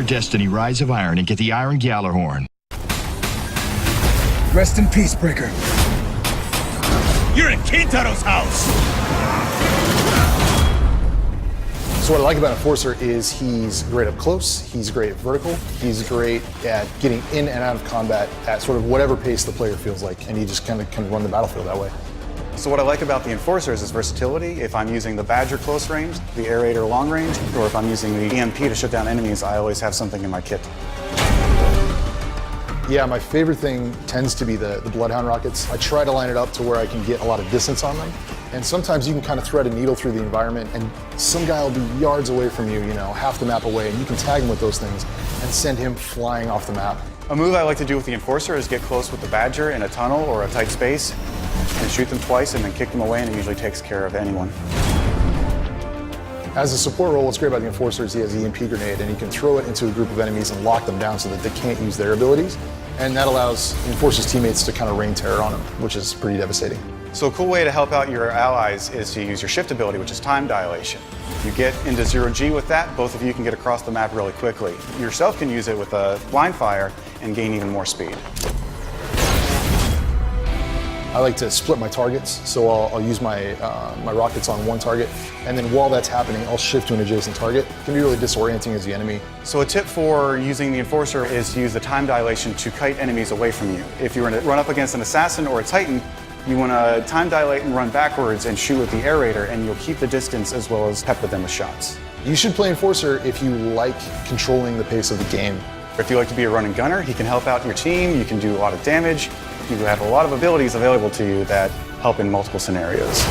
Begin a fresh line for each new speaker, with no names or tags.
pre-order Destiny Rise of Iron and get the Iron Gallarhorn.
Rest in peace, Breaker.
You're in Kintaro's house!
So what I like about Enforcer is he's great up close, he's great at vertical, he's great at getting in and out of combat at sort of whatever pace the player feels like, and he just kind of run the battlefield that way.
So what I like about the Enforcer is his versatility. If I'm using the Badger close range, the Aerator long range, or if I'm using the EMP to shut down enemies, I always have something in my kit.
Yeah, my favorite thing tends to be the Bloodhound rockets. I try to line it up to where I can get a lot of distance on them. And sometimes you can kind of thread a needle through the environment and some guy will be yards away from you, half the map away, and you can tag him with those things and send him flying off the map.
A move I like to do with the Enforcer is get close with the Badger in a tunnel or a tight space and shoot them twice and then kick them away, and it usually takes care of anyone.
As a support role, what's great about the Enforcer is he has the EMP grenade, and he can throw it into a group of enemies and lock them down so that they can't use their abilities. And that allows the Enforcer's teammates to kind of rain terror on him, which is pretty devastating.
So a cool way to help out your allies is to use your shift ability, which is time dilation. You get into 0G with that, both of you can get across the map really quickly. You yourself can use it with a blind fire and gain even more speed.
I like to split my targets, so I'll use my rockets on one target, and then while that's happening, I'll shift to an adjacent target. It can be really disorienting as the enemy.
So a tip for using the Enforcer is to use the time dilation to kite enemies away from you. If you were to run up against an assassin or a titan, you want to time dilate and run backwards and shoot with the Aerator, and you'll keep the distance as well as pepper them with shots.
You should play Enforcer if you like controlling the pace of the game.
If you like to be a running gunner, he can help out your team, you can do a lot of damage. You have a lot of abilities available to you that help in multiple scenarios.